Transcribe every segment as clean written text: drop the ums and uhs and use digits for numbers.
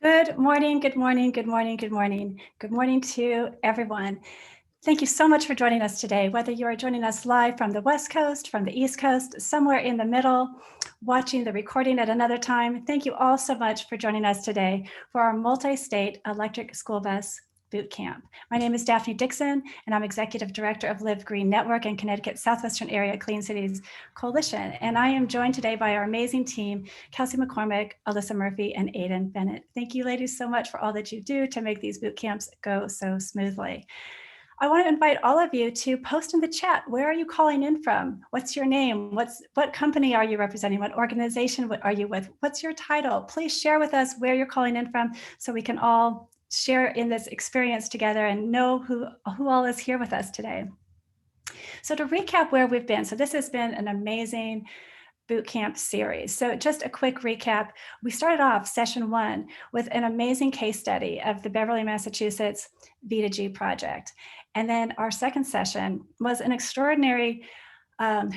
Good morning, good morning, good morning, good morning. Good morning to everyone. Thank you so much for joining us today, whether you are joining us live from the West Coast, from the East Coast, somewhere in the middle, watching the recording at another time. Thank you all so much for joining us today for our multi-state electric school bus boot camp. My name is Daphne Dixon, and I'm Executive Director of Live Green Network and Connecticut Southwestern Area Clean Cities Coalition. And I am joined today by our amazing team, Kelsey McCormick, Alyssa Murphy, and Aiden Bennett. Thank you, ladies, so much for all that you do to make these boot camps go so smoothly. I want to invite all of you to post in the chat. Where are you calling in from? What's your name? What company are you representing? What organization are you with? What's your title? Please share with us where you're calling in from so we can all share in this experience together and know who all is here with us today. So to recap where we've been, so this has been an amazing boot camp series. So just a quick recap. We started off session 1 with an amazing case study of the Beverly, Massachusetts V2G project. And then our second session was an extraordinary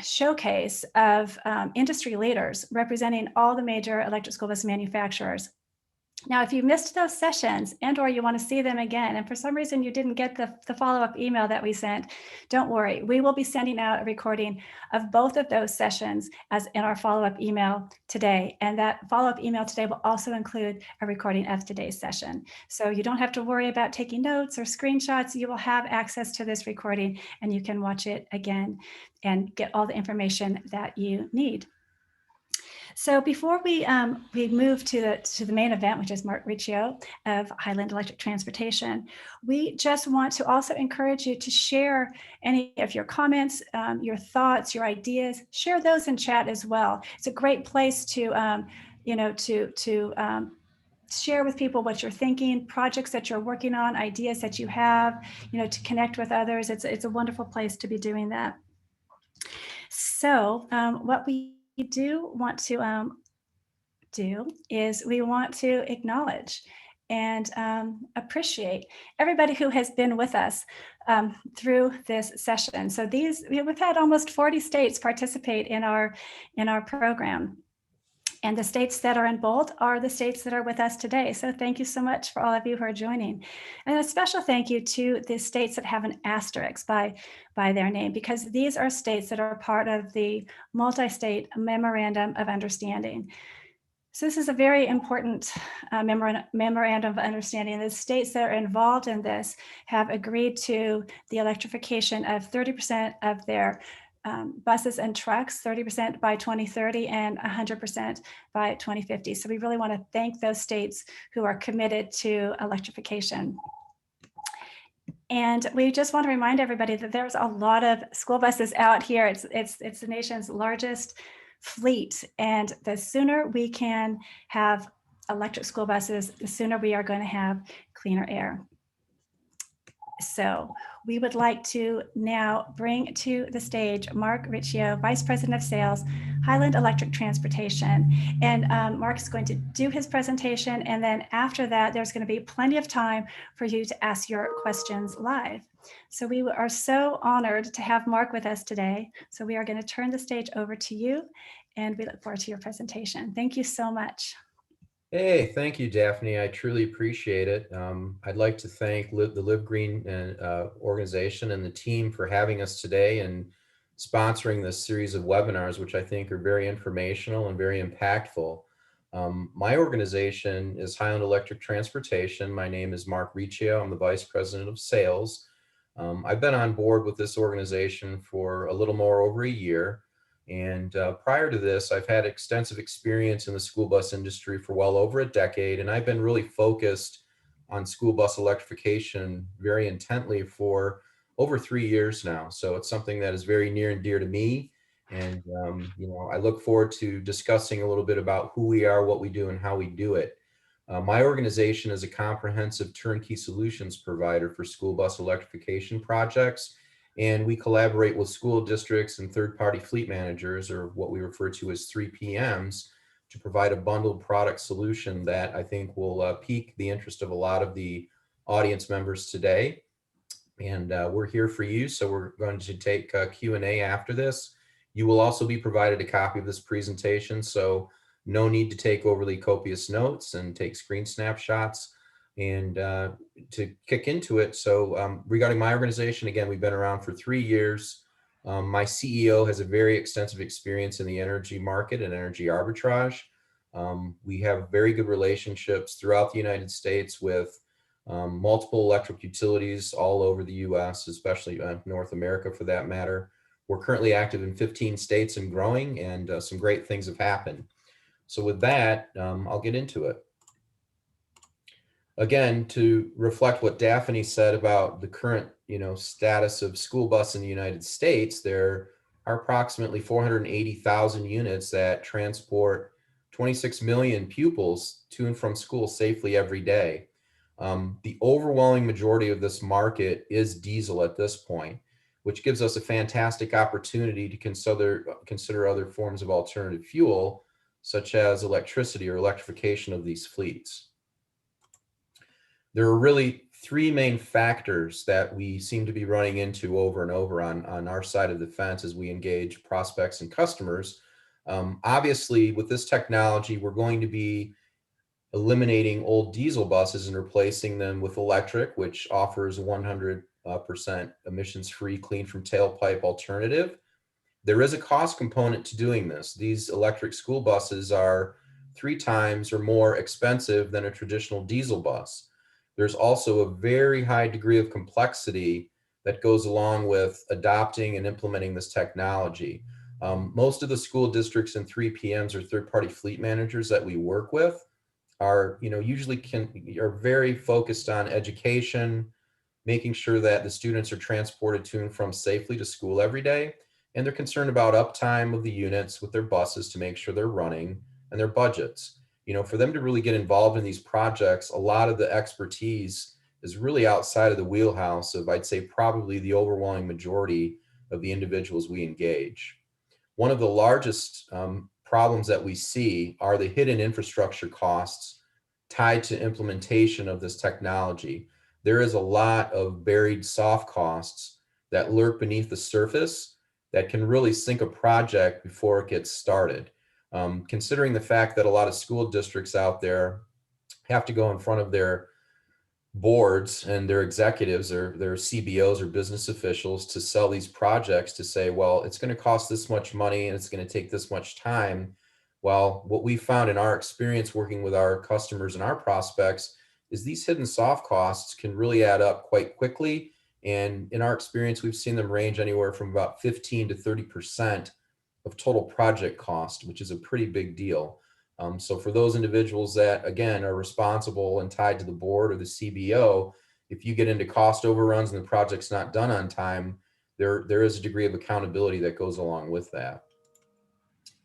showcase of industry leaders representing all the major electric school bus manufacturers. Now, if you missed those sessions and or you want to see them again, and for some reason you didn't get the follow-up email that we sent, don't worry. We will be sending out a recording of both of those sessions as in our follow-up email today. And that follow-up email today will also include a recording of today's session. So you don't have to worry about taking notes or screenshots. You will have access to this recording and you can watch it again and get all the information that you need. So before we move to the main event, which is Mark Riccio of Highland Electric Transportation, we just want to also encourage you to share any of your comments, your thoughts, your ideas. Share those in chat as well. It's a great place to share with people what you're thinking, projects that you're working on, ideas that you have, to connect with others. It's a wonderful place to be doing that. So what we do want to do is we want to acknowledge and appreciate everybody who has been with us through this session. So we've had almost 40 states participate in our program. And the states that are in bold are the states that are with us today. So thank you so much for all of you who are joining. And a special thank you to the states that have an asterisk by their name, because these are states that are part of the multi-state memorandum of understanding. So this is a very important memorandum of understanding. The states that are involved in this have agreed to the electrification of 30% of their buses and trucks, 30% by 2030 and 100% by 2050. So we really want to thank those states who are committed to electrification. And we just want to remind everybody that there's a lot of school buses out here. It's the nation's largest fleet. And the sooner we can have electric school buses, the sooner we are going to have cleaner air. So we would like to now bring to the stage Mark Riccio, Vice President of Sales, Highland Electric Transportation. And Mark is going to do his presentation. And then after that, there's going to be plenty of time for you to ask your questions live. So we are so honored to have Mark with us today. So we are going to turn the stage over to you, and we look forward to your presentation. Thank you so much. Hey, thank you, Daphne. I truly appreciate it. I'd like to thank the Live Green organization and the team for having us today and sponsoring this series of webinars, which I think are very informational and very impactful. My organization is Highland Electric Transportation. My name is Mark Riccio. I'm the Vice President of Sales. I've been on board with this organization for a little more over a year. And prior to this, I've had extensive experience in the school bus industry for well over a decade, and I've been really focused on school bus electrification very intently for over 3 years now. So it's something that is very near and dear to me. And I look forward to discussing a little bit about who we are, what we do, and how we do it. My organization is a comprehensive turnkey solutions provider for school bus electrification projects. And we collaborate with school districts and third-party fleet managers, or what we refer to as 3PMs, to provide a bundled product solution that I think will pique the interest of a lot of the audience members today. And we're here for you, so we're going to take Q&A after this. You will also be provided a copy of this presentation, so No need to take overly copious notes and take screen snapshots. And to kick into it, so regarding my organization, again, we've been around for 3 years. My CEO has a very extensive experience in the energy market and energy arbitrage. We have very good relationships throughout the United States with multiple electric utilities all over the US, especially North America for that matter. We're currently active in 15 states and growing, and some great things have happened. So with that, I'll get into it. Again, to reflect what Daphne said about the current, status of school bus in the United States, there are approximately 480,000 units that transport 26 million pupils to and from school safely every day. The overwhelming majority of this market is diesel at this point, which gives us a fantastic opportunity to consider other forms of alternative fuel, such as electricity or electrification of these fleets. There are really three main factors that we seem to be running into over and over on our side of the fence as we engage prospects and customers. Obviously, with this technology, we're going to be eliminating old diesel buses and replacing them with electric, which offers 100% emissions-free, clean from tailpipe alternative. There is a cost component to doing this. These electric school buses are 3 times or more expensive than a traditional diesel bus. There's also a very high degree of complexity that goes along with adopting and implementing this technology. Most of the school districts and 3PMs or third-party fleet managers that we work with are, are very focused on education, making sure that the students are transported to and from safely to school every day. And they're concerned about uptime of the units with their buses to make sure they're running, and their budgets. For them to really get involved in these projects, a lot of the expertise is really outside of the wheelhouse of, I'd say, probably the overwhelming majority of the individuals we engage. One of the largest problems that we see are the hidden infrastructure costs tied to implementation of this technology. There is a lot of buried soft costs that lurk beneath the surface that can really sink a project before it gets started. Considering the fact that a lot of school districts out there have to go in front of their boards and their executives or their CBOs or business officials to sell these projects, to say, well, it's going to cost this much money and it's going to take this much time. Well, what we found in our experience working with our customers and our prospects is these hidden soft costs can really add up quite quickly. And in our experience, we've seen them range anywhere from about 15 to 30% of total project cost, which is a pretty big deal. So for those individuals that, again, are responsible and tied to the board or the CBO, if you get into cost overruns and the project's not done on time, there is a degree of accountability that goes along with that.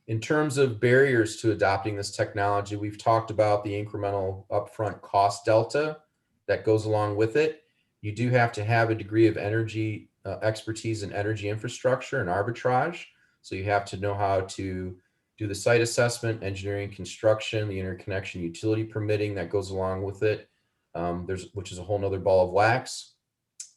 In terms of barriers to adopting this technology, we've talked about the incremental upfront cost delta that goes along with it. You do have to have a degree of energy expertise in energy infrastructure and arbitrage. So you have to know how to do the site assessment, engineering, construction, the interconnection utility permitting that goes along with it, which is a whole nother ball of wax.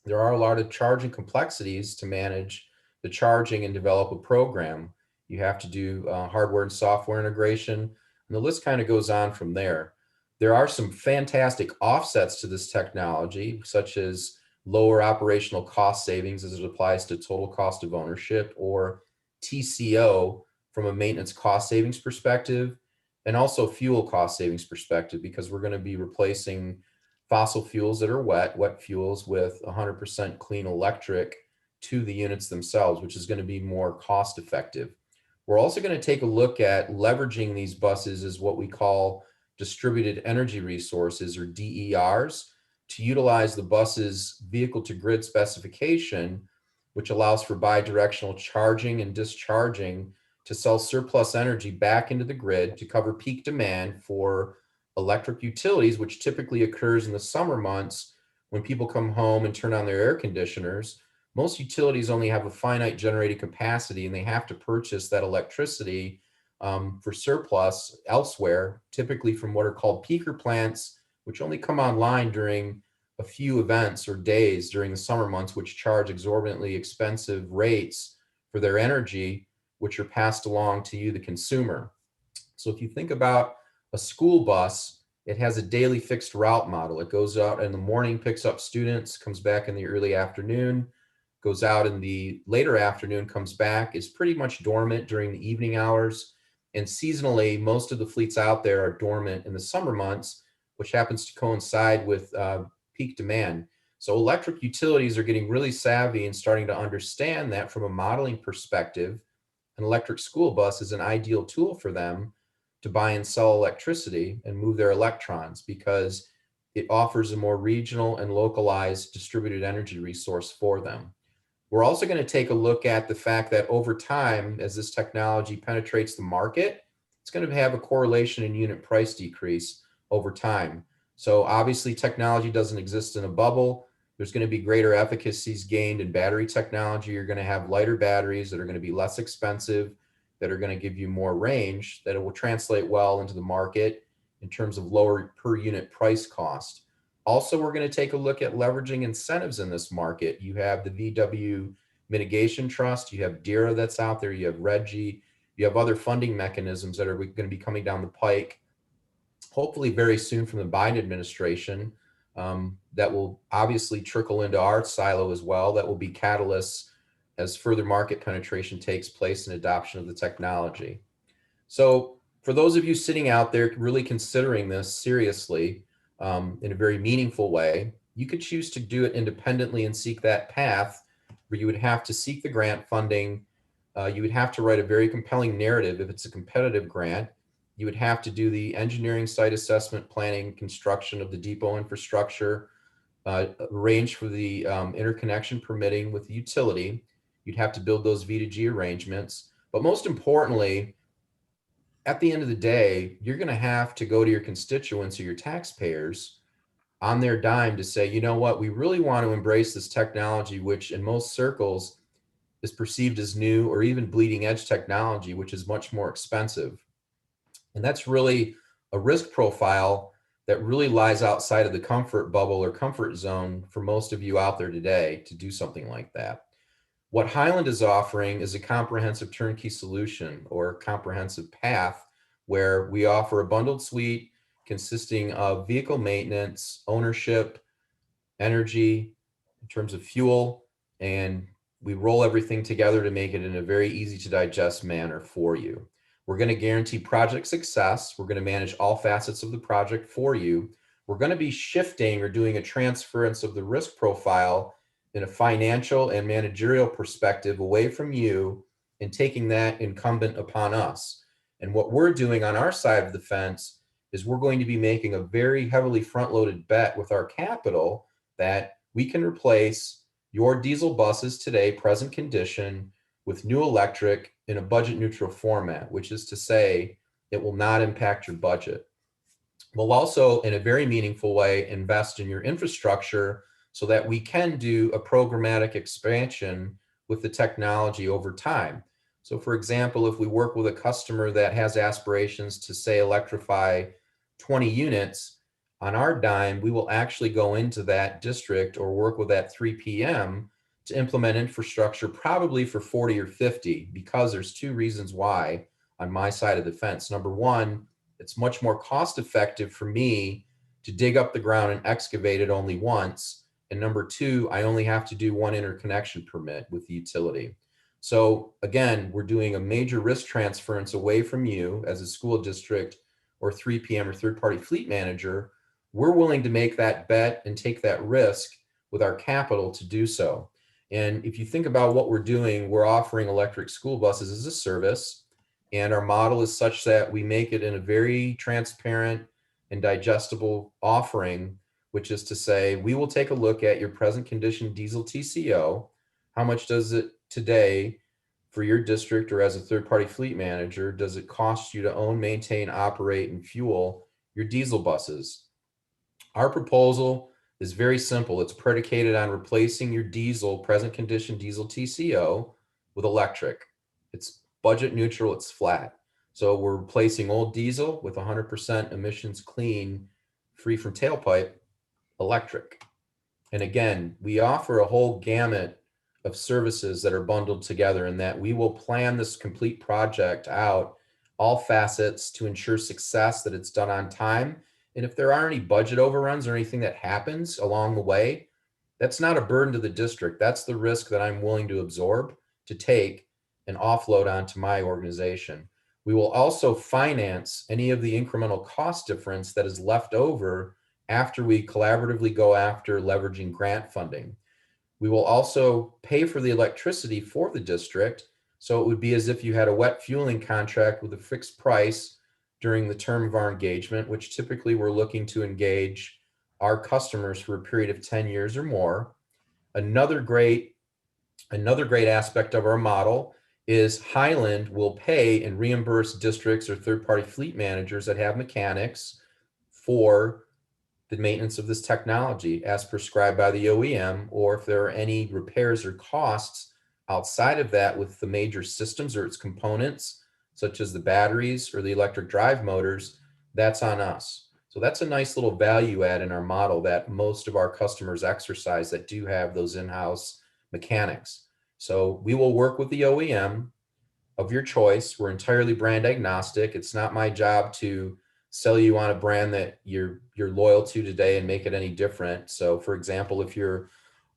There are a lot of charging complexities to manage the charging and develop a program. You have to do hardware and software integration, and the list kind of goes on from there. There are some fantastic offsets to this technology, such as lower operational cost savings as it applies to total cost of ownership, or TCO from a maintenance cost savings perspective, and also fuel cost savings perspective, because we're going to be replacing fossil fuels that are wet fuels with 100% clean electric to the units themselves, which is going to be more cost effective. We're also going to take a look at leveraging these buses as what we call distributed energy resources, or DERs, to utilize the bus's vehicle to grid specification, which allows for bidirectional charging and discharging to sell surplus energy back into the grid to cover peak demand for electric utilities, which typically occurs in the summer months when people come home and turn on their air conditioners. Most utilities only have a finite generating capacity, and they have to purchase that electricity for surplus elsewhere, typically from what are called peaker plants, which only come online during a few events or days during the summer months, which charge exorbitantly expensive rates for their energy, which are passed along to you, the consumer. So if you think about a school bus, it has a daily fixed route model. It goes out in the morning, picks up students, comes back in the early afternoon, goes out in the later afternoon, comes back, is pretty much dormant during the evening hours. And seasonally, most of the fleets out there are dormant in the summer months, which happens to coincide with peak demand. So electric utilities are getting really savvy and starting to understand that from a modeling perspective, an electric school bus is an ideal tool for them to buy and sell electricity and move their electrons, because it offers a more regional and localized distributed energy resource for them. We're also going to take a look at the fact that over time, as this technology penetrates the market, it's going to have a correlation in unit price decrease over time. So obviously technology doesn't exist in a bubble. There's going to be greater efficacies gained in battery technology. You're going to have lighter batteries that are going to be less expensive, that are going to give you more range, that it will translate well into the market in terms of lower per unit price cost. Also, we're going to take a look at leveraging incentives in this market. You have the VW Mitigation Trust, you have DERA that's out there, you have RGGI, you have other funding mechanisms that are going to be coming down the pike, hopefully very soon from the Biden administration, that will obviously trickle into our silo as well, that will be catalysts as further market penetration takes place and adoption of the technology. So for those of you sitting out there really considering this seriously, in a very meaningful way, you could choose to do it independently and seek that path where you would have to seek the grant funding. You would have to write a very compelling narrative if it's a competitive grant. You would have to do the engineering, site assessment, planning, construction of the depot infrastructure, arrange for the interconnection permitting with the utility. You'd have to build those V2G arrangements. But most importantly, at the end of the day, you're going to have to go to your constituents or your taxpayers on their dime to say, you know what, we really want to embrace this technology, which in most circles is perceived as new or even bleeding edge technology, which is much more expensive. And that's really a risk profile that really lies outside of the comfort bubble or comfort zone for most of you out there today to do something like that. What Hyland is offering is a comprehensive turnkey solution or comprehensive path where we offer a bundled suite consisting of vehicle maintenance, ownership, energy, in terms of fuel, and we roll everything together to make it in a very easy to digest manner for you. We're going to guarantee project success. We're going to manage all facets of the project for you. We're going to be shifting or doing a transference of the risk profile in a financial and managerial perspective away from you and taking that incumbent upon us. And what we're doing on our side of the fence is we're going to be making a very heavily front-loaded bet with our capital that we can replace your diesel buses today, present condition, with new electric in a budget neutral format, which is to say it will not impact your budget. We'll also, in a very meaningful way, invest in your infrastructure so that we can do a programmatic expansion with the technology over time. So for example, if we work with a customer that has aspirations to say electrify 20 units, on our dime, we will actually go into that district or work with that 3PM to implement infrastructure probably for 40 or 50, because there's two reasons why on my side of the fence. Number one, it's much more cost effective for me to dig up the ground and excavate it only once. And number two, I only have to do one interconnection permit with the utility. So again, we're doing a major risk transference away from you as a school district or 3PM or third-party fleet manager. We're willing to make that bet and take that risk with our capital to do so. And if you think about what we're doing, we're offering electric school buses as a service. And our model is such that we make it in a very transparent and digestible offering, which is to say, we will take a look at your present condition diesel TCO. How much does it today for your district or as a third-party fleet manager, does it cost you to own, maintain, operate, and fuel your diesel buses? Our proposal is very simple. It's predicated on replacing your diesel, present condition diesel TCO with electric. It's budget neutral, it's flat. So we're replacing old diesel with 100% emissions clean, free from tailpipe, electric. And again, we offer a whole gamut of services that are bundled together in that we will plan this complete project out all facets to ensure success, that it's done on time. And if there are any budget overruns or anything that happens along the way, that's not a burden to the district. That's the risk that I'm willing to absorb, to take and offload onto my organization. We will also finance any of the incremental cost difference that is left over after we collaboratively go after leveraging grant funding. We will also pay for the electricity for the district. So it would be as if you had a wet fueling contract with a fixed price during the term of our engagement, which typically we're looking to engage our customers for a period of 10 years or more. Another great aspect of our model is Highland will pay and reimburse districts or third-party fleet managers that have mechanics for the maintenance of this technology as prescribed by the OEM, or if there are any repairs or costs outside of that with the major systems or its components, such as the batteries or the electric drive motors, that's on us. So that's a nice little value add in our model that most of our customers exercise that do have those in-house mechanics. So we will work with the OEM of your choice. We're entirely brand agnostic. It's not my job to sell you on a brand that you're loyal to today and make it any different. So for example, if you're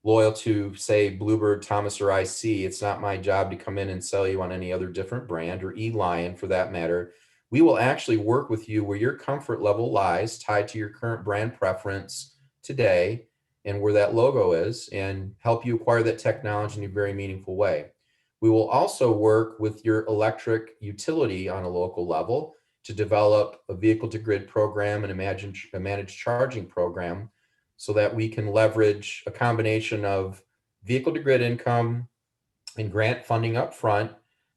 loyal to, say, Bluebird, Thomas, or IC, it's not my job to come in and sell you on any other different brand, or E-Lion for that matter. We will actually work with you where your comfort level lies, tied to your current brand preference today and where that logo is, and help you acquire that technology in a very meaningful way. We will also work with your electric utility on a local level to develop a vehicle to grid program and a managed charging program, so that we can leverage a combination of vehicle to grid income and grant funding up front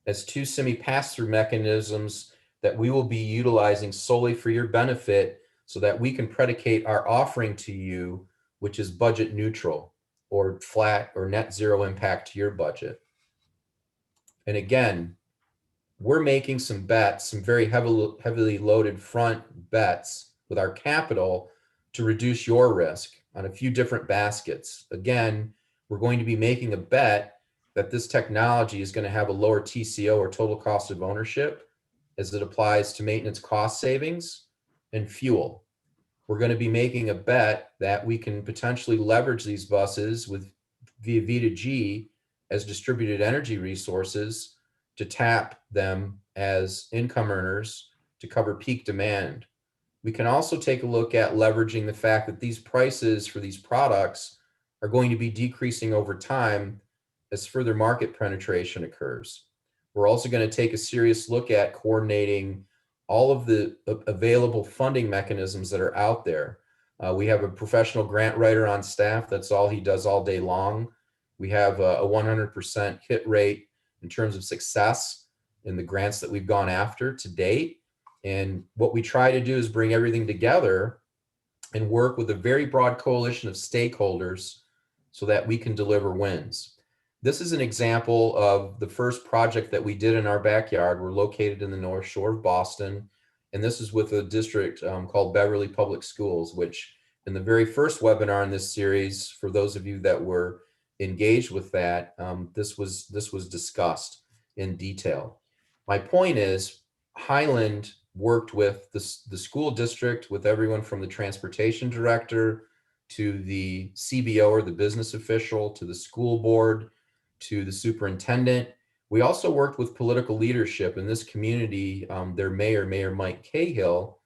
as two semi pass-through mechanisms that we will be utilizing solely for your benefit, so that we can predicate our offering to you, which is budget neutral or flat or net zero impact to your budget. And again, we're making some bets, some very heavily loaded front bets with our capital to reduce your risk on a few different baskets. Again, we're going to be making a bet that this technology is going to have a lower TCO, or total cost of ownership, as it applies to maintenance cost savings and fuel. We're going to be making a bet that we can potentially leverage these buses via V2G as distributed energy resources to tap them as income earners to cover peak demand. We can also take a look at leveraging the fact that these prices for these products are going to be decreasing over time as further market penetration occurs. We're also going to take a serious look at coordinating all of the available funding mechanisms that are out there. We have a professional grant writer on staff. That's all he does all day long. We have a 100% hit rate in terms of success in the grants that we've gone after to date. And what we try to do is bring everything together and work with a very broad coalition of stakeholders so that we can deliver wins. This is an example of the first project that we did in our backyard. We're located in the North Shore of Boston, and this is with a district called Beverly Public Schools, which in the very first webinar in this series, for those of you that were engaged with that, this was discussed in detail. My point is, Highland worked with the school district, with everyone from the transportation director to the CBO or the business official, to the school board, to the superintendent. We also worked with political leadership in this community. Their mayor, Mayor Mike Cahill,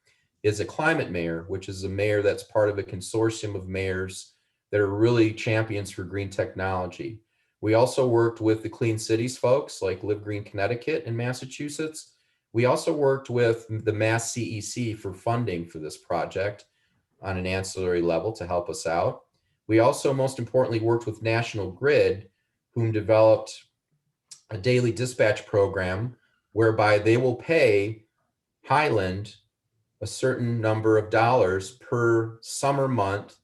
is a climate mayor, which is a mayor that's part of a consortium of mayors that are really champions for green technology. We also worked with the Clean Cities folks like Live Green Connecticut in Massachusetts. We also worked with the Mass CEC for funding for this project on an ancillary level to help us out. We also, most importantly, worked with National Grid, whom developed a daily dispatch program whereby they will pay Highland a certain number of dollars per summer month,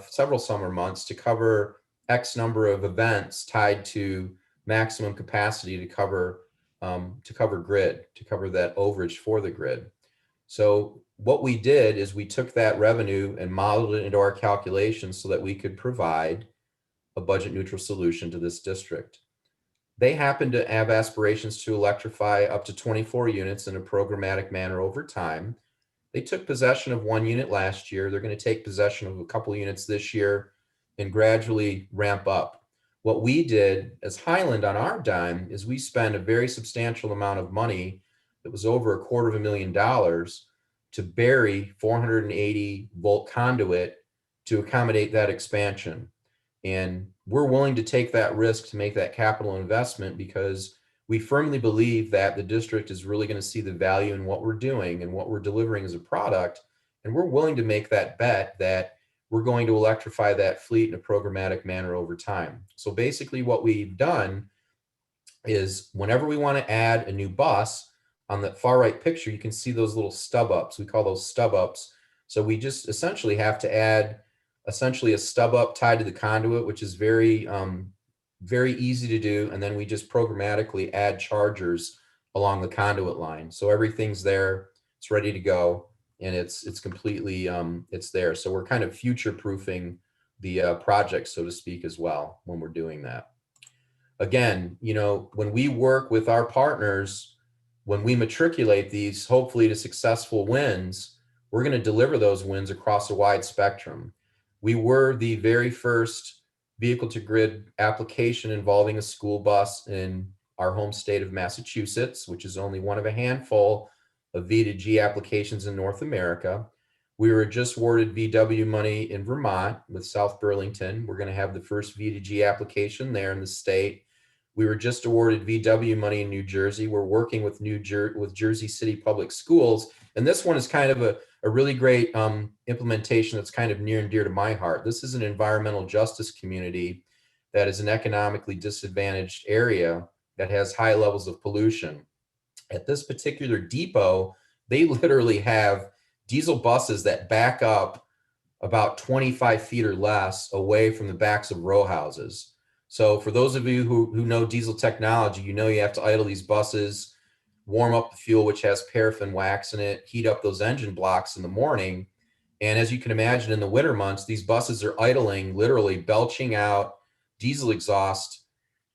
several summer months, to cover X number of events tied to maximum capacity to cover grid, to cover that overage for the grid. So what we did is we took that revenue and modeled it into our calculations so that we could provide a budget neutral solution to this district. They happen to have aspirations to electrify up to 24 units in a programmatic manner over time. They took possession of 1 unit last year. They're going to take possession of a couple of units this year and gradually ramp up. What we did as Highland on our dime is we spent a very substantial amount of money that was over $250,000 to bury 480 volt conduit to accommodate that expansion. And we're willing to take that risk to make that capital investment because we firmly believe that the district is really going to see the value in what we're doing and what we're delivering as a product. And we're willing to make that bet that we're going to electrify that fleet in a programmatic manner over time. So basically what we've done is whenever we want to add a new bus, on the far right picture, you can see those little stub ups. We call those stub ups. So we just essentially have to add essentially a stub up tied to the conduit, which is very, very easy to do. And then we just programmatically add chargers along the conduit line. So everything's there, it's ready to go, and it's completely, it's there. So we're kind of future proofing the project, so to speak, as well when we're doing that. Again, you know, when we work with our partners, when we matriculate these, hopefully to successful wins, we're going to deliver those wins across a wide spectrum. We were the very first vehicle to grid application involving a school bus in our home state of Massachusetts, which is only one of a handful of V2G applications in North America. We were just awarded VW money in Vermont with South Burlington. We're going to have the first V2G application there in the state. We were just awarded VW money in New Jersey. We're working with Jersey City Public Schools. And this one is kind of a really great implementation that's kind of near and dear to my heart. This is an environmental justice community that is an economically disadvantaged area that has high levels of pollution. At this particular depot, they literally have diesel buses that back up about 25 feet or less away from the backs of row houses. So for those of you who know diesel technology, you know you have to idle these buses, warm up the fuel, which has paraffin wax in it, heat up those engine blocks in the morning. And as you can imagine, in the winter months, these buses are idling, literally belching out diesel exhaust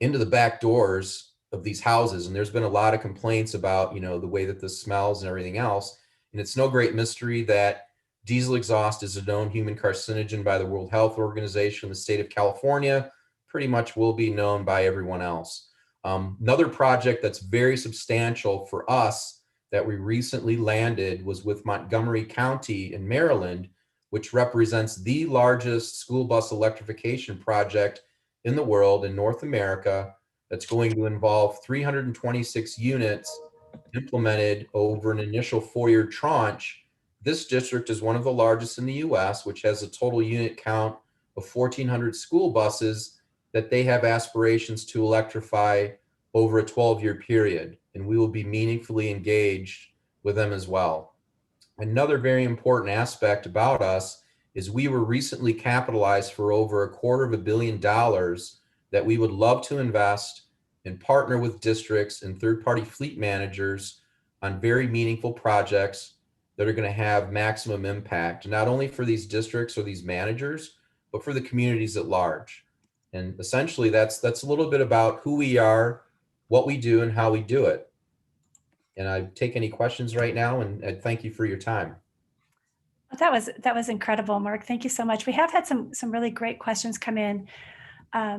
into the back doors of these houses. And there's been a lot of complaints about, you know, the way that this smells and everything else. And it's no great mystery that diesel exhaust is a known human carcinogen by the World Health Organization. The state of California pretty much will be known by everyone else. Another project that's very substantial for us that we recently landed was with Montgomery County in Maryland, which represents the largest school bus electrification project in the world in North America. That's going to involve 326 units implemented over an initial 4-year tranche. This district is one of the largest in the US, which has a total unit count of 1,400 school buses that they have aspirations to electrify over a 12-year period, and we will be meaningfully engaged with them as well. Another very important aspect about us is we were recently capitalized for over $250 million that we would love to invest and partner with districts and third-party fleet managers on very meaningful projects that are going to have maximum impact, not only for these districts or these managers, but for the communities at large. And essentially, that's a little bit about who we are, what we do, and how we do it. And I take any questions right now, and I thank you for your time. That was incredible, Mark. Thank you so much. We have had some really great questions come in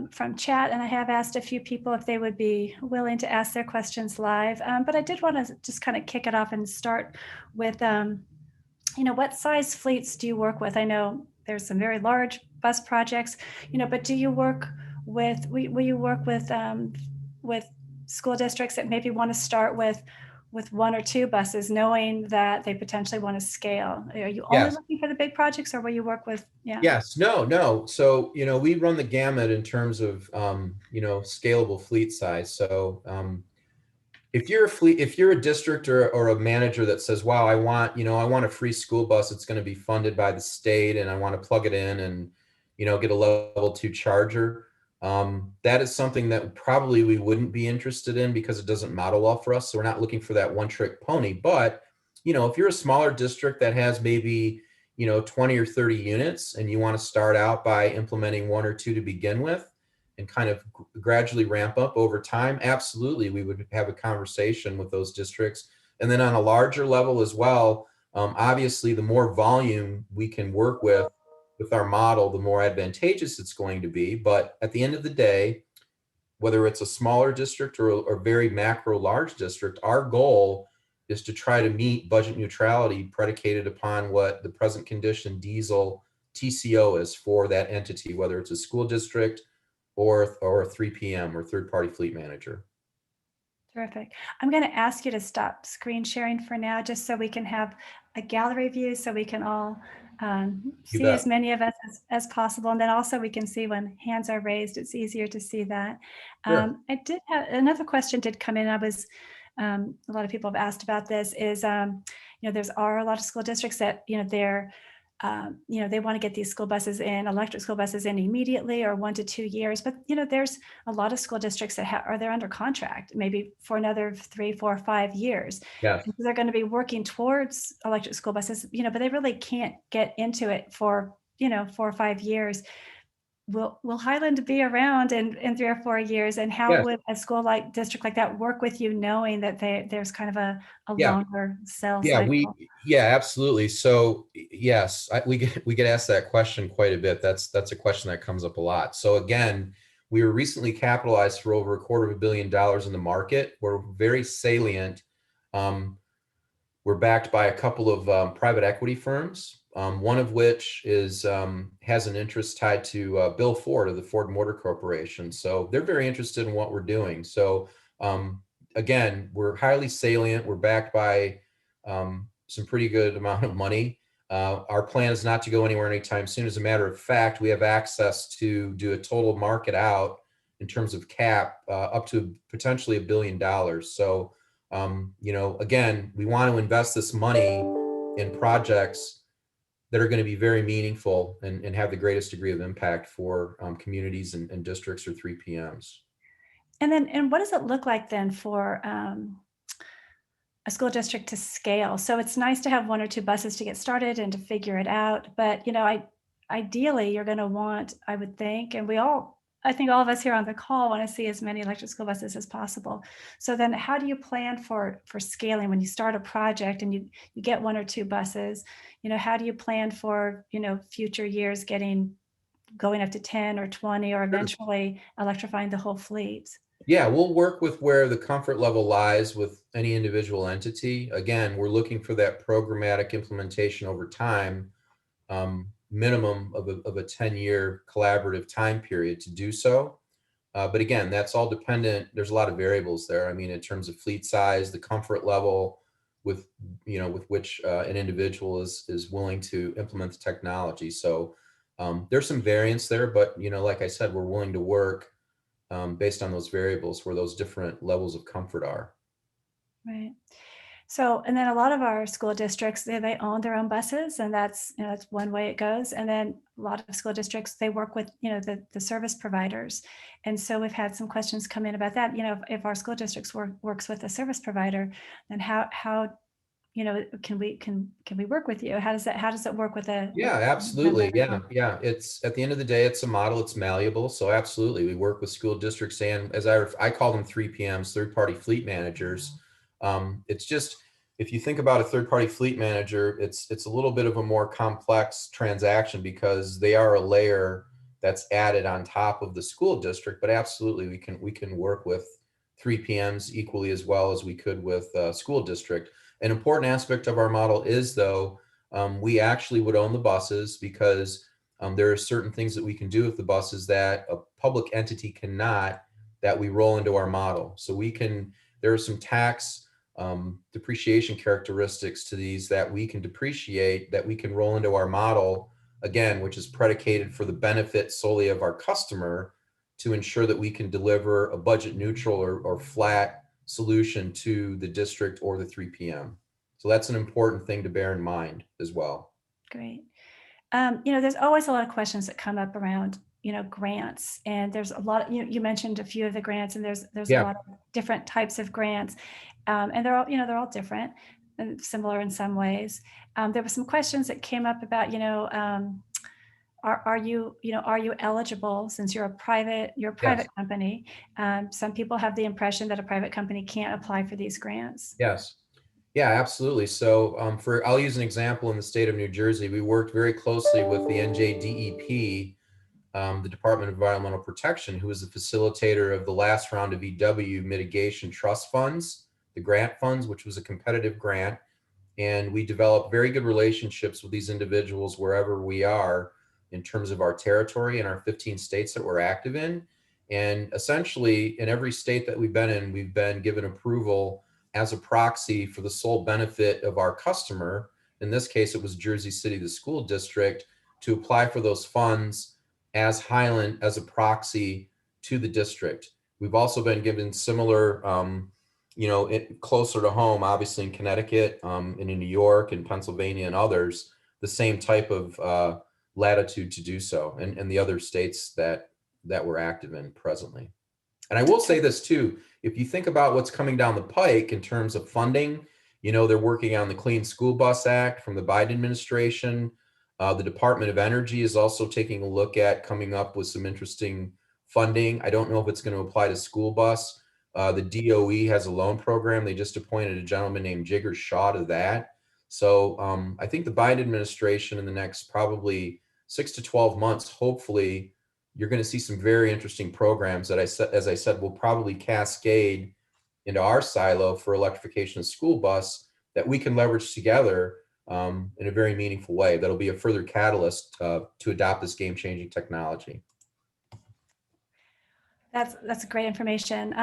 from chat, and I have asked a few people if they would be willing to ask their questions live. But I did want to just kind of kick it off and start with, you know, what size fleets do you work with? I know there's some very large bus projects, you know, but do you work with, will you work with school districts that maybe want to start with 1 or 2 buses, knowing that they potentially want to scale? Are you only looking for the big projects, or will you work with, Yes, no. So, you know, we run the gamut in terms of, you know, scalable fleet size. So if you're a district or a manager that says, wow, I want a free school bus, it's going to be funded by the state, and I want to plug it in and, you know, get a level 2 charger. That is something that probably we wouldn't be interested in because it doesn't model well for us. So we're not looking for that one-trick pony. But, you know, if you're a smaller district that has maybe, you know, 20 or 30 units and you want to start out by implementing 1 or 2 to begin with, and kind of gradually ramp up over time, absolutely, we would have a conversation with those districts. And then on a larger level as well, obviously, the more volume we can work with our model, the more advantageous it's going to be. But at the end of the day, whether it's a smaller district or very macro large district, our goal is to try to meet budget neutrality predicated upon what the present condition diesel TCO is for that entity, whether it's a school district or a 3PM or third party fleet manager. Terrific. I'm going to ask you to stop screen sharing for now, just so we can have a gallery view so we can all You see bet. as many of us as possible. And then also we can see when hands are raised, it's easier to see that. Sure. I did have another question did come in. A lot of people have asked about this is, there's are a lot of school districts that, they want to get these school buses in, electric school buses in immediately or 1 to 2 years. But, there's a lot of school districts that are they're under contract, maybe for another 3, 4, 5 years. Yes. And so they're going to be working towards electric school buses, but they really can't get into it for, 4 or 5 years. Will Highland be around in 3 or 4 years? And how Yes. would a school like district like that work with you, knowing that there's kind of a Yeah. longer sell Yeah, cycle? absolutely. So yes, we get asked that question quite a bit. That's a question that comes up a lot. So again, we were recently capitalized for over $250 million in the market. We're very salient. Um, we're backed by a couple of private equity firms, one of which has an interest tied to Bill Ford of the Ford Motor Corporation. So they're very interested in what we're doing. So again, we're highly salient. We're backed by some pretty good amount of money. Our plan is not to go anywhere anytime soon. As a matter of fact, we have access to do a total market out in terms of cap up to potentially $1 billion. So again, we want to invest this money in projects that are going to be very meaningful and have the greatest degree of impact for communities and districts or 3PMs. And what does it look like then for a school district to scale? So it's nice to have 1 or 2 buses to get started and to figure it out. But, ideally you're going to want, I would think, and I think all of us here on the call want to see as many electric school buses as possible. So then how do you plan for scaling when you start a project and you get 1 or 2 buses? How do you plan for, future years going up to 10 or 20 or eventually electrifying the whole fleet? Yeah, we'll work with where the comfort level lies with any individual entity. Again, we're looking for that programmatic implementation over time, minimum of a 10-year collaborative time period to do so. But again, that's all dependent. There's a lot of variables there. I mean, in terms of fleet size, the comfort level with which an individual is willing to implement the technology. So there's some variance there, but like I said, we're willing to work based on those variables where those different levels of comfort are. Right. So, and then a lot of our school districts, they own their own buses, and that's one way it goes. And then a lot of school districts, they work with, the service providers. And so we've had some questions come in about that. If our school districts works with a service provider, then how can we work with you? How does it work with Yeah, absolutely. Yeah. It's at the end of the day, it's a model. It's malleable. So absolutely, we work with school districts and as I call them 3PMs, third party fleet managers. It's just if you think about a third party fleet manager, it's a little bit of a more complex transaction because they are a layer that's added on top of the school district. But absolutely, we can work with 3PMs equally as well as we could with school district. An important aspect of our model is, though, we actually would own the buses because there are certain things that we can do with the buses that a public entity cannot, that we roll into our model. So there are some tax depreciation characteristics to these that we can depreciate, that we can roll into our model, again, which is predicated for the benefit solely of our customer to ensure that we can deliver a budget neutral or flat solution to the district or the 3PM. So that's an important thing to bear in mind as well. Great. There's always a lot of questions that come up around, grants, and there's a lot. You mentioned a few of the grants, and there's a Yeah. lot of different types of grants, and they're all different and similar in some ways. There were some questions that came up about, are you, are you eligible since you're a Yes. private company? Some people have the impression that a private company can't apply for these grants. Yes. Yeah, absolutely. So I'll use an example in the state of New Jersey. We worked very closely with the NJDEP, the Department of Environmental Protection, who was the facilitator of the last round of EW mitigation trust funds, the grant funds, which was a competitive grant. And we developed very good relationships with these individuals wherever we are in terms of our territory and our 15 states that we're active in. And essentially, in every state that we've been in, we've been given approval as a proxy for the sole benefit of our customer. In this case, it was Jersey City, the school district, to apply for those funds as Highland as a proxy to the district. We've also been given similar closer to home, obviously in Connecticut, and in New York and Pennsylvania and others, the same type of latitude to do so, and the other states that we're active in presently. And I will say this too, if you think about what's coming down the pike in terms of funding, they're working on the Clean School Bus Act from the Biden administration. The Department of Energy is also taking a look at coming up with some interesting funding. I don't know if it's going to apply to school bus. The DOE has a loan program. They just appointed a gentleman named Jigar Shah to that. So I think the Biden administration in the next probably 6 to 12 months, hopefully, you're going to see some very interesting programs that as I said, will probably cascade into our silo for electrification of school bus that we can leverage together in a very meaningful way. That'll be a further catalyst to adopt this game-changing technology. That's great information.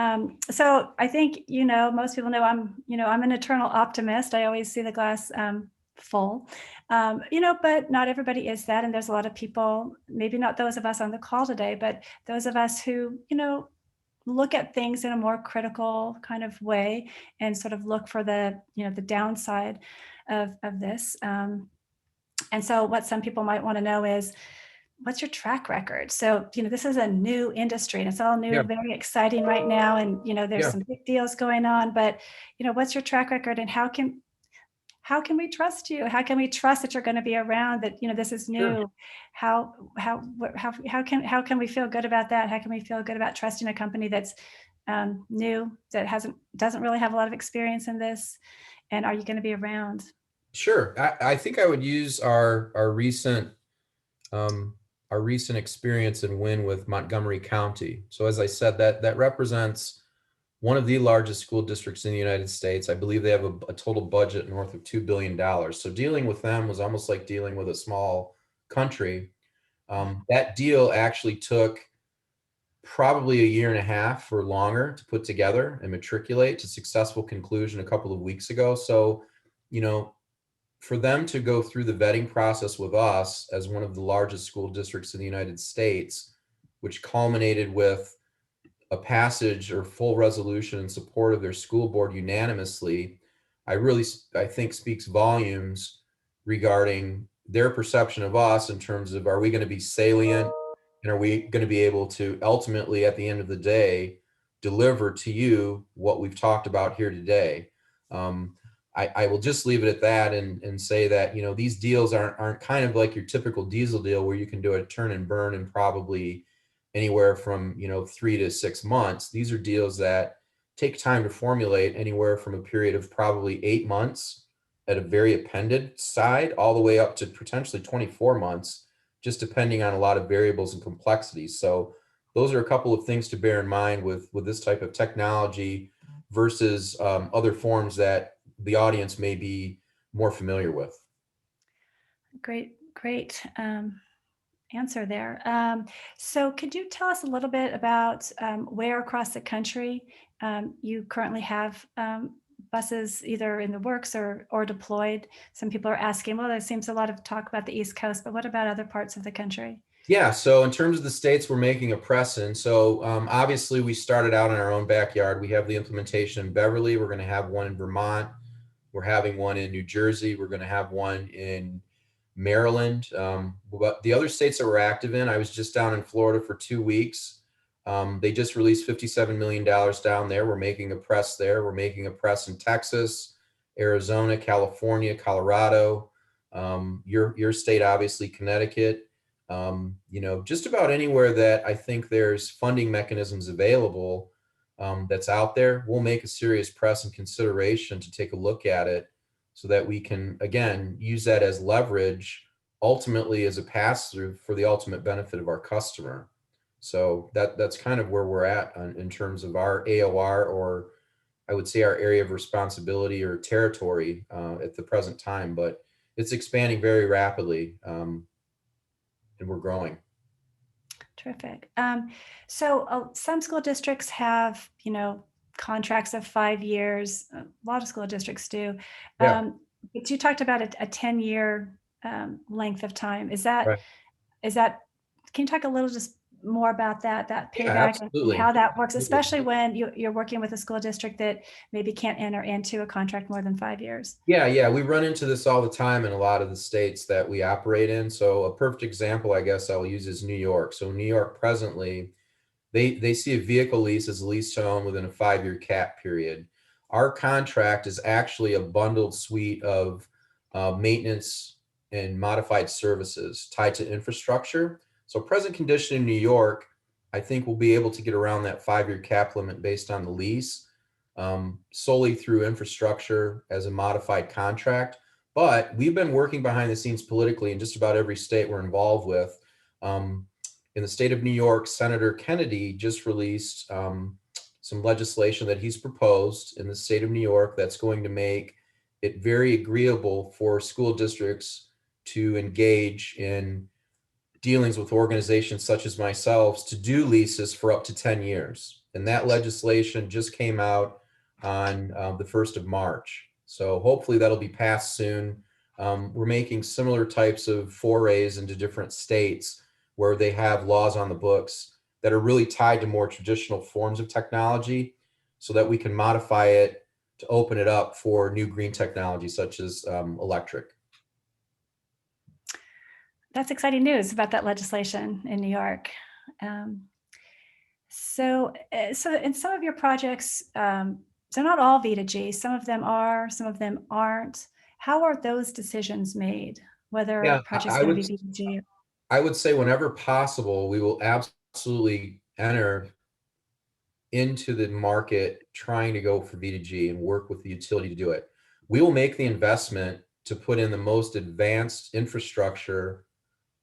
So I think, most people know I'm an eternal optimist. I always see the glass full, but not everybody is that. And there's a lot of people, maybe not those of us on the call today, but those of us who, look at things in a more critical kind of way and sort of look for the downside of this. And so what some people might want to know is, what's your track record? So, this is a new industry and it's all new, Yeah. very exciting right now. And, there's some big deals going on, but, what's your track record and how can we trust you? How can we trust that you're going to be around, that, this is new? Sure. How can we feel good about that? How can we feel good about trusting a company that's new, that doesn't really have a lot of experience in this? And are you going to be around? Sure. I think I would use our recent experience and win with Montgomery County. So as I said, that represents one of the largest school districts in the United States. I believe they have a total budget north of $2 billion. So dealing with them was almost like dealing with a small country. That deal actually took probably a year and a half or longer to put together and matriculate to successful conclusion a couple of weeks ago. So, for them to go through the vetting process with us as one of the largest school districts in the United States, which culminated with a passage or full resolution in support of their school board unanimously, I think speaks volumes regarding their perception of us in terms of, are we going to be salient and are we going to be able to ultimately at the end of the day deliver to you what we've talked about here today. I will just leave it at that and say that, these deals aren't kind of like your typical diesel deal where you can do a turn and burn in probably anywhere from 3 to 6 months. These are deals that take time to formulate, anywhere from a period of probably 8 months at a very appended side, all the way up to potentially 24 months, just depending on a lot of variables and complexities. So those are a couple of things to bear in mind with this type of technology versus other forms that the audience may be more familiar with. Great answer there. So could you tell us a little bit about where across the country you currently have buses either in the works or deployed? Some people are asking, well, there seems a lot of talk about the East Coast, but what about other parts of the country? Yeah, so in terms of the states we're making a press in, so obviously we started out in our own backyard. We have the implementation in Beverly. We're going to have one in Vermont. We're having one in New Jersey. We're going to have one in Maryland. But the other states that we're active in, I was just down in Florida for 2 weeks. They just released $57 million down there. We're making a press there. We're making a press in Texas, Arizona, California, Colorado, your state, obviously, Connecticut. Just about anywhere that I think there's funding mechanisms available that's out there, we'll make a serious press and consideration to take a look at it so that we can, again, use that as leverage, ultimately as a pass-through for the ultimate benefit of our customer. So that's kind of where we're at in terms of our AOR, or I would say our area of responsibility or territory at the present time, but it's expanding very rapidly, and we're growing. Terrific. So some school districts have, contracts of 5 years. A lot of school districts do. Yeah, But you talked about a 10-year length of time. right. Is that, can you talk a little just more about that Yeah, payback and how absolutely. that works, Absolutely. especially when you're working with a school district that maybe can't enter into a contract more than 5 years? Yeah, we run into this all the time in a lot of the states that we operate in. So a perfect example, I guess I'll use is New York. So New York presently, they see a vehicle lease as a lease to own within a 5-year cap period. Our contract is actually a bundled suite of maintenance and modified services tied to infrastructure. So present condition in New York, I think we'll be able to get around that 5-year cap limit based on the lease, solely through infrastructure as a modified contract. But we've been working behind the scenes politically in just about every state we're involved with. Um, in the state of New York, Senator Kennedy just released some legislation that he's proposed in the state of New York that's going to make it very agreeable for school districts to engage in dealings with organizations such as myself to do leases for up to 10 years. And that legislation just came out on the 1st of March. So hopefully that'll be passed soon. We're making similar types of forays into different states where they have laws on the books that are really tied to more traditional forms of technology so that we can modify it to open it up for new green technology such as electric. That's exciting news about that legislation in New York. Um, so in some of your projects, so not all V2G, some of them are, some of them aren't. How are those decisions made, whether a Yeah, project's going to be V2G? I would say whenever possible, we will absolutely enter into the market trying to go for V2G and work with the utility to do it. We will make the investment to put in the most advanced infrastructure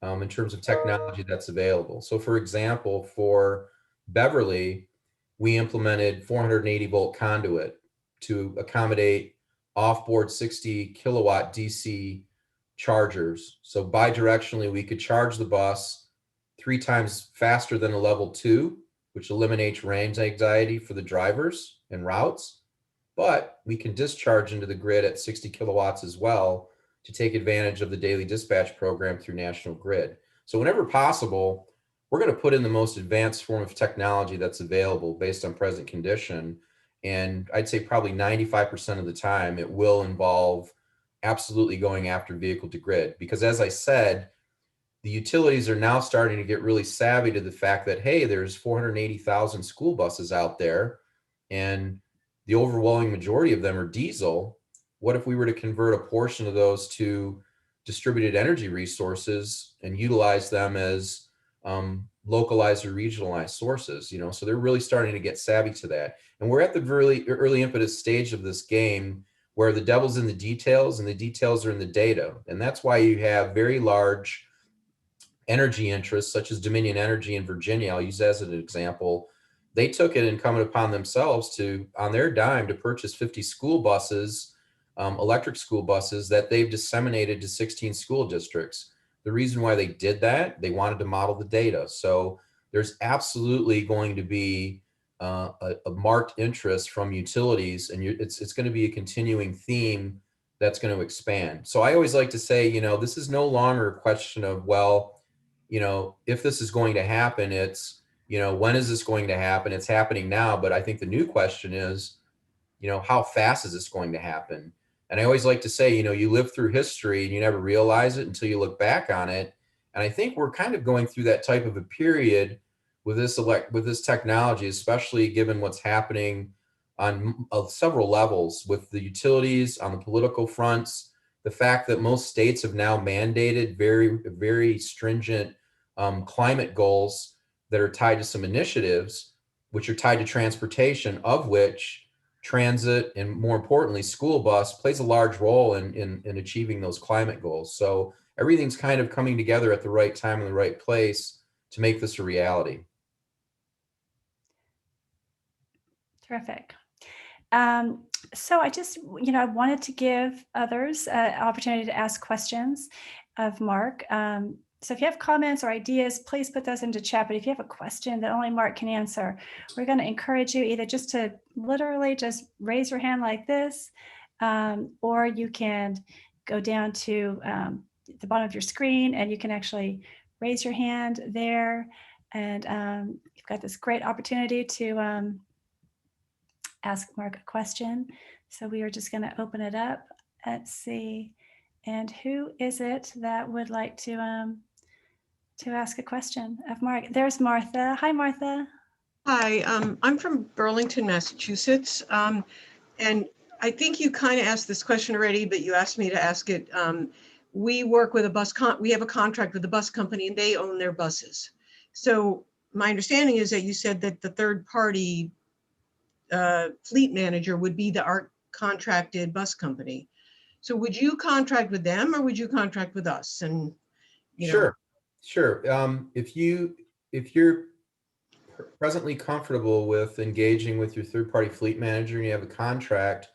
in terms of technology that's available. So for example, for Beverly, we implemented 480 volt conduit to accommodate off-board 60 kilowatt DC chargers. So bidirectionally, we could charge the bus 3 times faster than a level 2, which eliminates range anxiety for the drivers and routes. But we can discharge into the grid at 60 kilowatts as well to take advantage of the daily dispatch program through National Grid. So whenever possible, we're going to put in the most advanced form of technology that's available based on present condition. And I'd say probably 95% of the time, it will involve absolutely going after vehicle to grid. Because as I said, the utilities are now starting to get really savvy to the fact that, hey, there's 480,000 school buses out there, and the overwhelming majority of them are diesel. What if we were to convert a portion of those to distributed energy resources and utilize them as localized or regionalized sources? So they're really starting to get savvy to that. And we're at the really early impetus stage of this game where the devil's in the details and the details are in the data. And that's why you have very large energy interests such as Dominion Energy in Virginia. I'll use that as an example. They took it incumbent upon themselves to, on their dime, to purchase 50 school buses, electric school buses that they've disseminated to 16 school districts. The reason why they did that, they wanted to model the data. So there's absolutely going to be a marked interest from utilities, and it's going to be a continuing theme that's going to expand. So I always like to say, this is no longer a question of, well, if this is going to happen, it's, when is this going to happen? It's happening now. But I think the new question is, how fast is this going to happen? And I always like to say, you live through history and you never realize it until you look back on it. And I think we're kind of going through that type of a period with this technology, especially given what's happening on several levels with the utilities, on the political fronts, the fact that most states have now mandated very, very stringent climate goals that are tied to some initiatives, which are tied to transportation, of which transit and, more importantly, school bus plays a large role in achieving those climate goals. So everything's kind of coming together at the right time in the right place to make this a reality. Terrific. So I just, I wanted to give others an opportunity to ask questions of Mark. So if you have comments or ideas, please put those into chat. But if you have a question that only Mark can answer, we're going to encourage you either just to literally just raise your hand like this, or you can go down to the bottom of your screen and you can actually raise your hand there. And you've got this great opportunity to ask Mark a question. So we are just going to open it up. Let's see. And who is it that would like to ask a question of Mark? There's Martha. Hi, Martha. Hi, I'm from Burlington, Massachusetts. And I think you kind of asked this question already, but you asked me to ask it. We work with we have a contract with the bus company and they own their buses. So my understanding is that you said that the third party fleet manager would be our contracted bus company. So would you contract with them or would you contract with us? And Sure. If you're presently comfortable with engaging with your third-party fleet manager and you have a contract,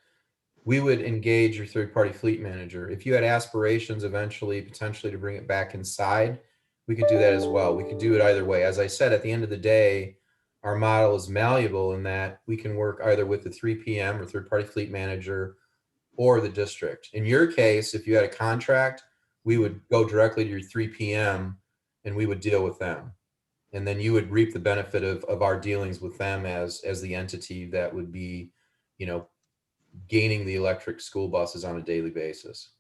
we would engage your third-party fleet manager. If you had aspirations eventually, potentially to bring it back inside, we could do that as well. We could do it either way. As I said, at the end of the day, our model is malleable in that we can work either with the 3PM or third-party fleet manager or the district. In your case, if you had a contract, we would go directly to your 3PM and we would deal with them. And then you would reap the benefit of our dealings with them as the entity that would be, gaining the electric school buses on a daily basis.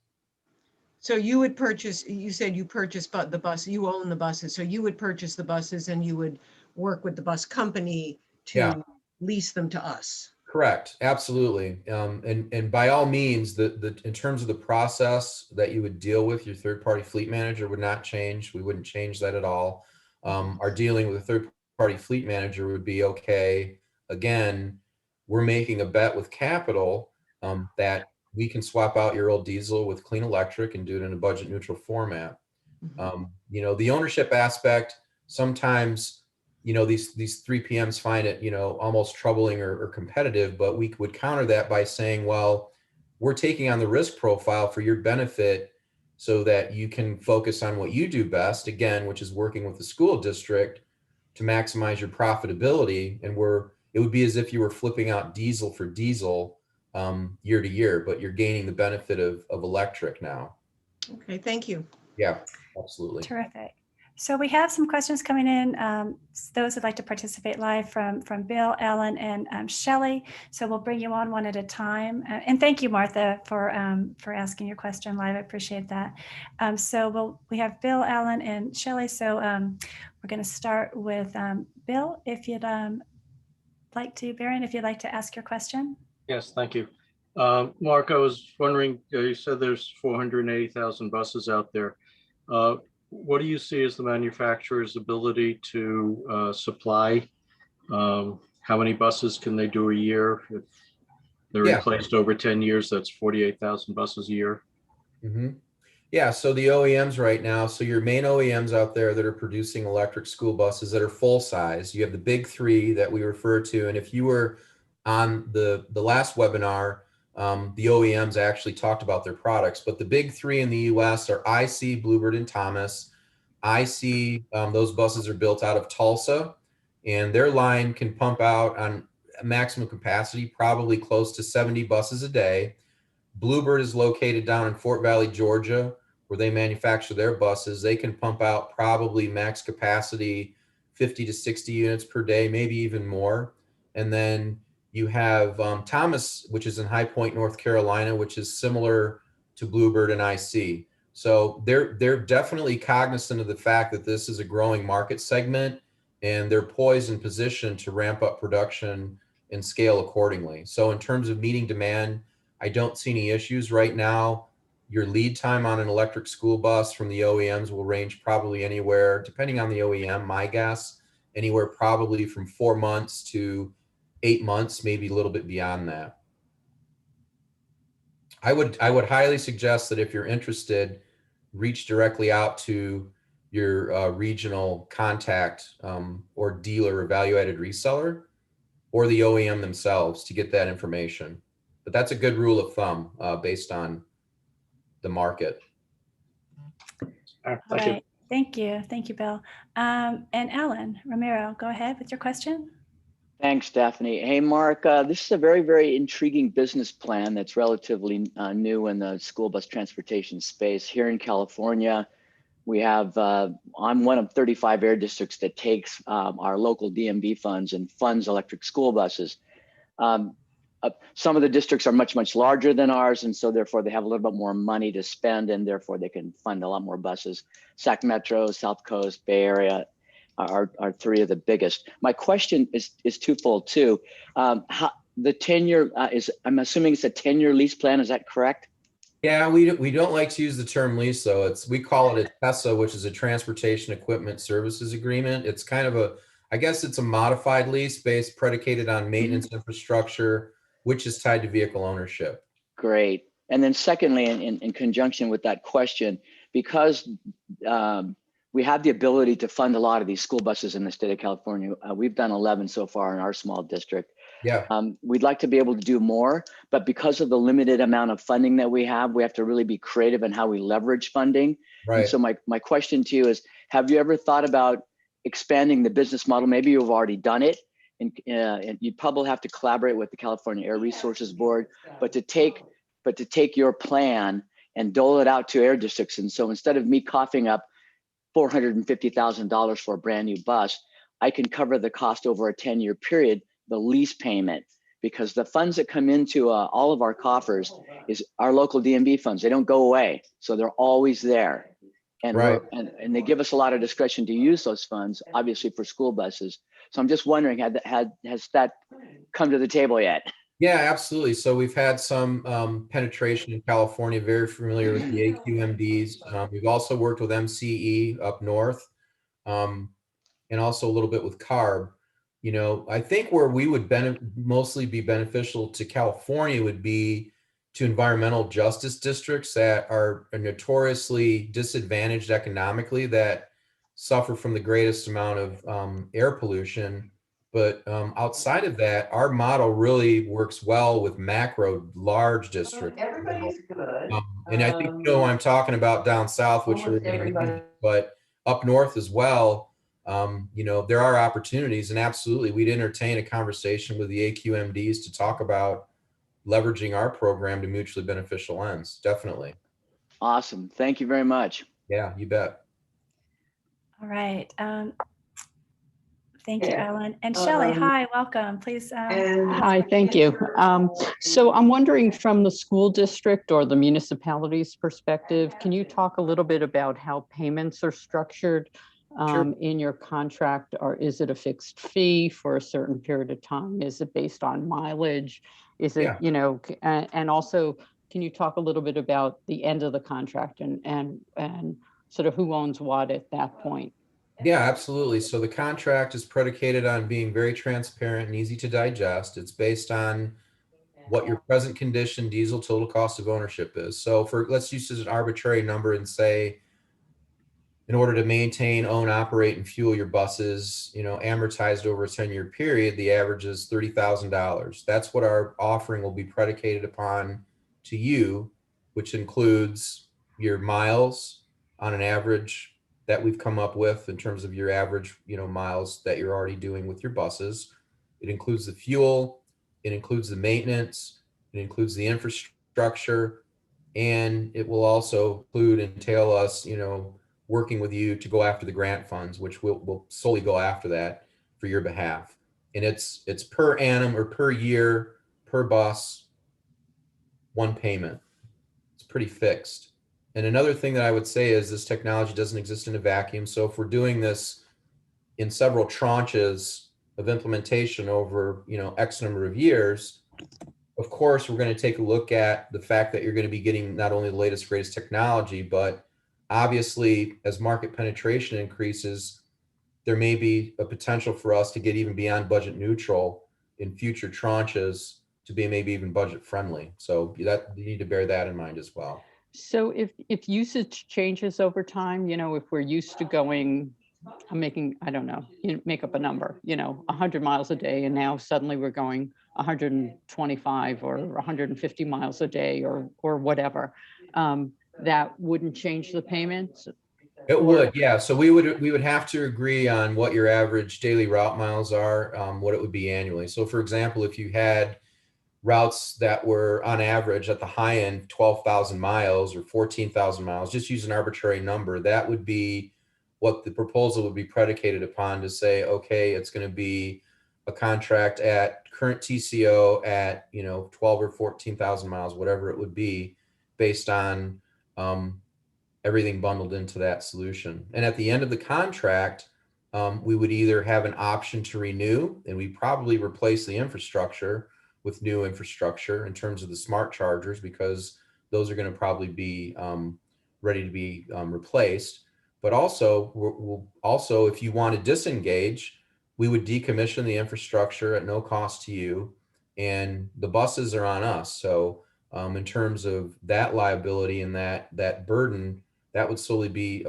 So you would purchase, you said you purchase the bus, you own the buses. So you would purchase the buses and you would work with the bus company to lease them to us. Correct. Absolutely. And by all means, in terms of the process that you would deal with, your third-party fleet manager would not change. We wouldn't change that at all. Our dealing with a third-party fleet manager would be okay. Again, we're making a bet with capital that we can swap out your old diesel with clean electric and do it in a budget neutral format. The ownership aspect, sometimes, these 3PMs find it, almost troubling or competitive, but we would counter that by saying, well, we're taking on the risk profile for your benefit so that you can focus on what you do best, again, which is working with the school district to maximize your profitability. And it would be as if you were flipping out diesel for diesel year to year, but you're gaining the benefit of electric now. Okay, thank you. Yeah, absolutely. Terrific. So we have some questions coming in. Those would like to participate live from Bill, Ellen, and Shelley. So we'll bring you on one at a time. And thank you, Martha, for asking your question live. I appreciate that. So we have Bill, Ellen, and Shelley. So we're going to start with Bill. If you'd like to, Baron, if you'd like to ask your question. Yes, thank you. Mark, I was wondering, you said there's 480,000 buses out there. What do you see as the manufacturer's ability to supply? How many buses can they do a year? If they're replaced over 10 years, that's 48,000 buses a year. Mm-hmm. Yeah, so the OEMs right now, so your main OEMs out there that are producing electric school buses that are full size, you have the big three that we refer to. And if you were on the last webinar, the OEMs actually talked about their products, but the big three in the US are IC, Bluebird, and Thomas. IC, those buses are built out of Tulsa, and their line can pump out on maximum capacity, probably close to 70 buses a day. Bluebird is located down in Fort Valley, Georgia, where they manufacture their buses. They can pump out probably max capacity 50 to 60 units per day, maybe even more. And then you have Thomas, which is in High Point, North Carolina, which is similar to Bluebird and IC. So they're definitely cognizant of the fact that this is a growing market segment, and they're poised and positioned to ramp up production and scale accordingly. So in terms of meeting demand, I don't see any issues right now. Your lead time on an electric school bus from the OEMs will range probably anywhere, depending on the OEM, my guess, anywhere probably from 4 months to 8 months, maybe a little bit beyond that. I would highly suggest that if you're interested, reach directly out to your regional contact or dealer or value-added reseller or the OEM themselves to get that information. But that's a good rule of thumb based on the market. Thank All you. right. Thank you. Thank you, Bill. And Alan Romero, go ahead with your question. Thanks, Daphne. Hey, Mark, this is a very, very intriguing business plan that's relatively new in the school bus transportation space. Here in California, we have, I'm one of 35 air districts that takes our local DMV funds and funds electric school buses. Some of the districts are much, much larger than ours, and so therefore they have a little bit more money to spend, and therefore they can fund a lot more buses. Sac Metro, South Coast, Bay Area are three of the biggest. My question is twofold too. How the 10-year I'm assuming it's a 10-year lease plan. Is that correct? Yeah, we don't like to use the term lease, though. We call it a TESA, which is a Transportation Equipment Services Agreement. It's kind of I guess it's a modified lease based predicated on maintenance infrastructure, which is tied to vehicle ownership. Great. And then secondly, in conjunction with that question, because we have the ability to fund a lot of these school buses in the state of California. We've done 11 so far in our small district. Yeah. We'd like to be able to do more, but because of the limited amount of funding that we have to really be creative in how we leverage funding. Right. And so my question to you is, have you ever thought about expanding the business model? Maybe you've already done it, and you'd probably have to collaborate with the California Air Resources Board, but to take your plan and dole it out to air districts. And so instead of me coughing up $450,000 for a brand new bus, I can cover the cost over a 10-year period, the lease payment, because the funds that come into all of our coffers is our local DMV funds. They don't go away, so they're always there. And, right. and they give us a lot of discretion to use those funds, obviously for school buses. So I'm just wondering, has that come to the table yet? Yeah, absolutely. So we've had some penetration in California, very familiar with the AQMDs. We've also worked with MCE up north, and also a little bit with CARB. You know, I think where we would mostly be beneficial to California would be to environmental justice districts that are notoriously disadvantaged economically, that suffer from the greatest amount of air pollution. But outside of that, our model really works well with macro large districts. Everybody's good. And I think you know what I'm talking about down south, which are Everybody. but up north as well. You know, there are opportunities, and absolutely, we'd entertain a conversation with the AQMDs to talk about leveraging our program to mutually beneficial ends. Definitely. Awesome. Thank you very much. Yeah, you bet. All right. Thank you, Yeah. Alan. And Shelley, hi, welcome. Please. Hi, thank you. So I'm wondering, from the school district or the municipality's perspective, can you talk a little bit about how payments are structured Sure. in your contract? Or is it a fixed fee for a certain period of time? Is it based on mileage? Is it, Yeah. you know, and also, can you talk a little bit about the end of the contract and sort of who owns what at that point? Yeah, absolutely. So the contract is predicated on being very transparent and easy to digest. It's based on what your present condition diesel total cost of ownership is. So let's use an arbitrary number and say, in order to maintain, own, operate, and fuel your buses, you know, amortized over a 10-year period, the average is $30,000. That's what our offering will be predicated upon to you, which includes your miles on an average that we've come up with in terms of your average, you know, miles that you're already doing with your buses. It includes the fuel, it includes the maintenance, it includes the infrastructure, and it will also entail us, you know, working with you to go after the grant funds, which will solely go after that for your behalf. And it's per annum or per year, per bus, one payment. It's pretty fixed. And another thing that I would say is this technology doesn't exist in a vacuum. So if we're doing this in several tranches of implementation over, you know, X number of years, of course, we're going to take a look at the fact that you're going to be getting not only the latest, greatest technology, but obviously as market penetration increases, there may be a potential for us to get even beyond budget neutral in future tranches to be maybe even budget friendly. So that you need to bear that in mind as well. So if usage changes over time, if we're used to going, I don't know, make up a number, 100 miles a day, and now suddenly we're going 125 or 150 miles a day or whatever, that wouldn't change the payments? It would, yeah. So we would have to agree on what your average daily route miles are, what it would be annually. So for example, if you had routes that were on average at the high end 12,000 miles or 14,000 miles, just use an arbitrary number, that would be what the proposal would be predicated upon to say, okay, it's going to be a contract at current TCO at 12 or 14,000 miles, whatever it would be, based on everything bundled into that solution. And at the end of the contract, we would either have an option to renew, and we probably replace the infrastructure with new infrastructure in terms of the smart chargers, because those are going to probably be ready to be replaced. But also, if you want to disengage, we would decommission the infrastructure at no cost to you, and the buses are on us. So in terms of that liability and that burden, that would solely be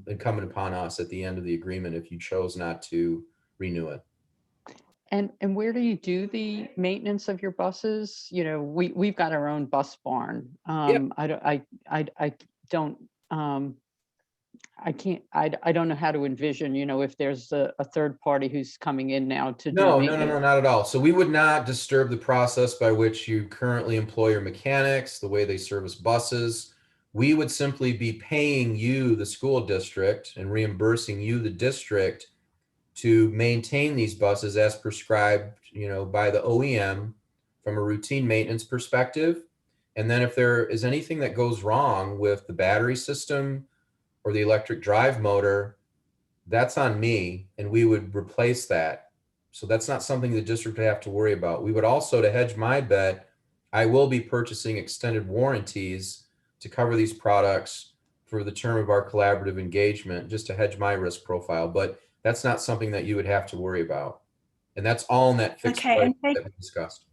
incumbent upon us at the end of the agreement if you chose not to renew it. And where do you do the maintenance of your buses? We've got our own bus barn. Yep. I don't know how to envision, if there's a third party who's coming in now to do No, maintenance. not at all. So we would not disturb the process by which you currently employ your mechanics, the way they service buses. We would simply be paying you, the school district, and reimbursing you, the district, to maintain these buses as prescribed, by the OEM from a routine maintenance perspective. And then if there is anything that goes wrong with the battery system or the electric drive motor, that's on me, and we would replace that. So that's not something the district would have to worry about. We would also, to hedge my bet, I will be purchasing extended warranties to cover these products for the term of our collaborative engagement, just to hedge my risk profile. But that's not something that you would have to worry about. And that's all in that fixed price that we discussed.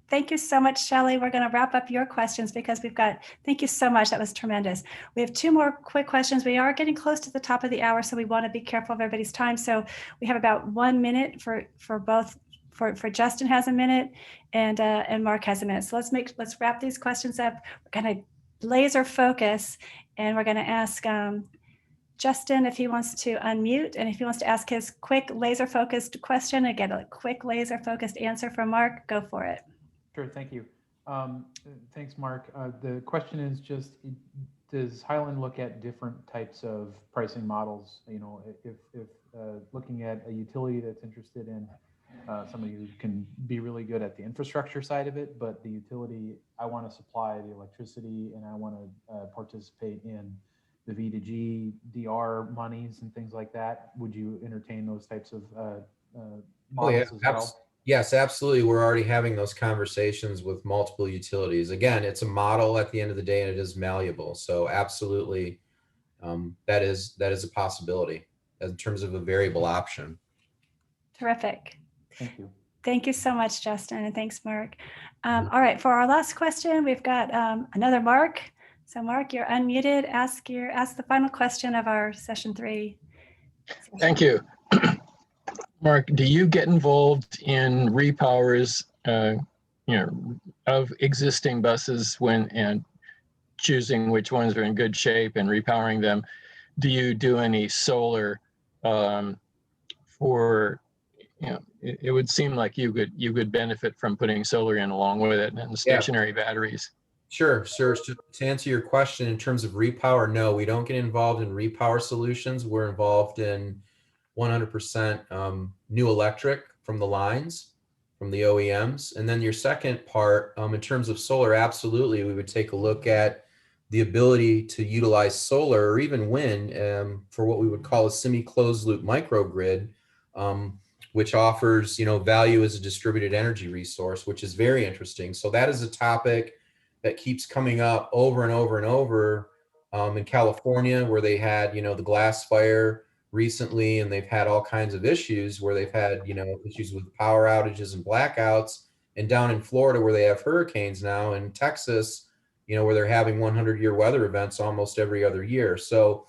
Thank you so much, Shelley. We're going to wrap up your questions because thank you so much. That was tremendous. We have two more quick questions. We are getting close to the top of the hour, so we want to be careful of everybody's time. So we have about 1 minute for both, for Justin has a minute and Mark has a minute. So let's wrap these questions up. We're going to laser focus, and we're going to ask Justin if he wants to unmute, and if he wants to ask his quick laser focused question and get a quick laser focused answer from Mark, go for it. Sure, thank you. Thanks, Mark. The question is just, does Highland look at different types of pricing models? If looking at a utility that's interested in somebody who can be really good at the infrastructure side of it, but the utility, I want to supply the electricity and I want to participate in the V2G, DR monies and things like that. Would you entertain those types of models as well? Yes, absolutely. We're already having those conversations with multiple utilities. Again, it's a model at the end of the day, and it is malleable. So absolutely, that is a possibility in terms of a variable option. Terrific. Thank you. Thank you so much, Justin, and thanks, Mark. All right, for our last question, we've got another Mark. So Mark, you're unmuted. Ask the final question of our session 3. Thank you. Mark, do you get involved in repowers, of existing buses and choosing which ones are in good shape and repowering them? Do you do any solar for, it would seem like you could benefit from putting solar in along with it and the stationary batteries. Sure. To answer your question in terms of repower, no, we don't get involved in repower solutions. We're involved in 100% new electric from the lines, from the OEMs. And then your second part, in terms of solar, absolutely, we would take a look at the ability to utilize solar or even wind for what we would call a semi-closed loop microgrid, which offers, value as a distributed energy resource, which is very interesting. So that is a topic that keeps coming up over and over and over in California, where they had, the glass fire recently, and they've had all kinds of issues where they've had, issues with power outages and blackouts, and down in Florida where they have hurricanes now, and Texas, where they're having 100-year weather events almost every other year. So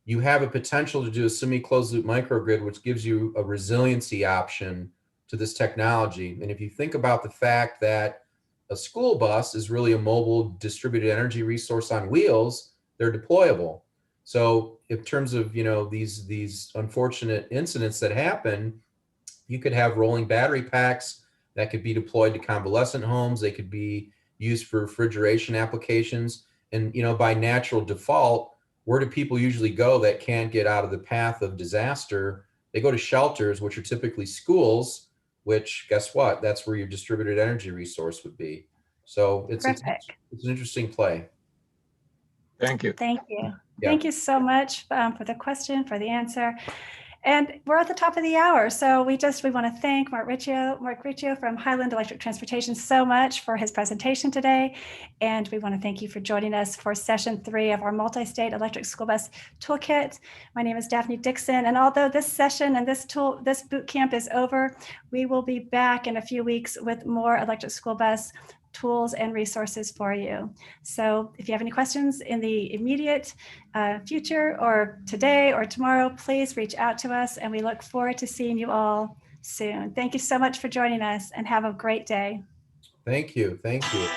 you have a potential to do a semi-closed loop microgrid, which gives you a resiliency option to this technology. And if you think about the fact that a school bus is really a mobile distributed energy resource on wheels, they're deployable. So in terms of, these unfortunate incidents that happen, you could have rolling battery packs that could be deployed to convalescent homes. They could be used for refrigeration applications. And, by natural default, where do people usually go that can't get out of the path of disaster? They go to shelters, which are typically schools, which, guess what? That's where your distributed energy resource would be. So it's an interesting play. Thank you. Thank you. Yeah. Thank you so much for the question, for the answer. And we're at the top of the hour. So we want to thank Mark Riccio from Highland Electric Transportation so much for his presentation today. And we want to thank you for joining us for session 3 of our multi-state electric school bus toolkit. My name is Daphne Dixon. And although this session and this boot camp is over, we will be back in a few weeks with more electric school bus tools and resources for you. So if you have any questions in the immediate future, or today or tomorrow, please reach out to us, and we look forward to seeing you all soon. Thank you so much for joining us, and have a great day. Thank you. Thank you.